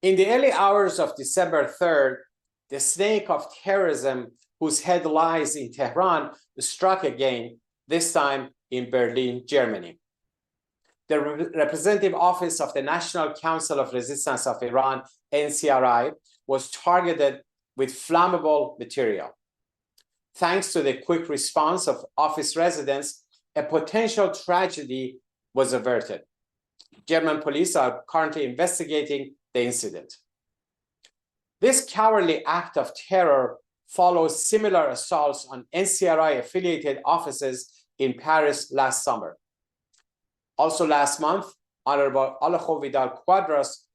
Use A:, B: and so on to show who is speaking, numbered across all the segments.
A: In the early hours of December 3rd, the snake of terrorism, whose head lies in Tehran, struck again, this time in Berlin, Germany. The representative office of the National Council of Resistance of Iran, NCRI, was targeted with flammable material. Thanks to the quick response of office residents, a potential tragedy was averted. German police are currently investigating the incident. This cowardly act of terror follows similar assaults on NCRI-affiliated offices in Paris last summer. Also last month, Honorable Alejo Vidal-Quadras,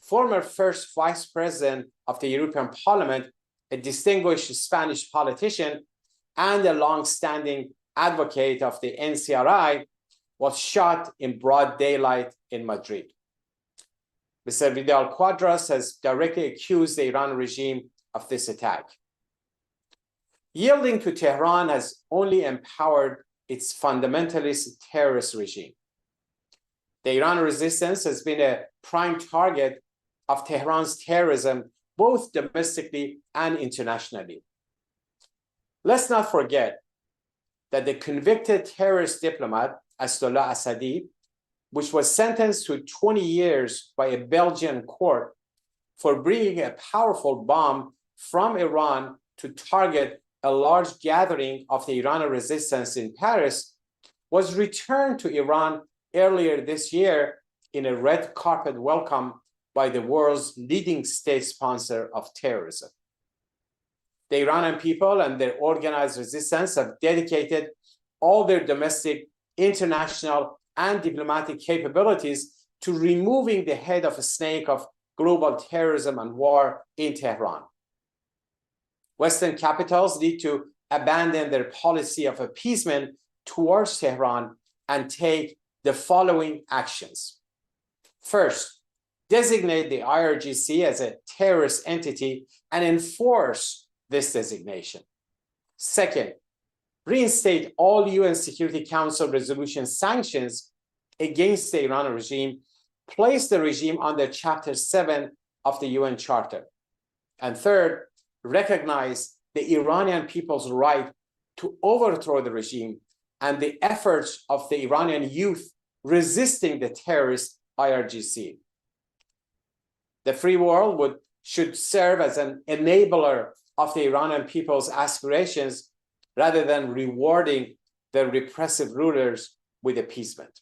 A: former first vice president of the European Parliament, a distinguished Spanish politician, and a long-standing advocate of the NCRI, was shot in broad daylight in Madrid. Mr. Vidal-Quadras has directly accused the Iran regime of this attack. Yielding to Tehran has only empowered its fundamentalist terrorist regime. The Iranian Resistance has been a prime target of Tehran's terrorism, both domestically and internationally. Let's not forget that the convicted terrorist diplomat, Asdollah Assadi, which was sentenced to 20 years by a Belgian court for bringing a powerful bomb from Iran to target a large gathering of the Iranian resistance in Paris, was returned to Iran earlier this year in a red carpet welcome by the world's leading state sponsor of terrorism. The Iranian people and their organized resistance have dedicated all their domestic, international, and diplomatic capabilities to removing the head of a snake of global terrorism and war in Tehran. Western capitals need to abandon their policy of appeasement towards Tehran and take the following actions. First, designate the IRGC as a terrorist entity and enforce this designation. Second, reinstate all UN Security Council resolution sanctions against the Iran regime, place the regime under Chapter 7 of the UN Charter. And third, recognize the Iranian people's right to overthrow the regime and the efforts of the Iranian youth resisting the terrorist IRGC. The free world should serve as an enabler of the Iranian people's aspirations rather than rewarding the repressive rulers with appeasement.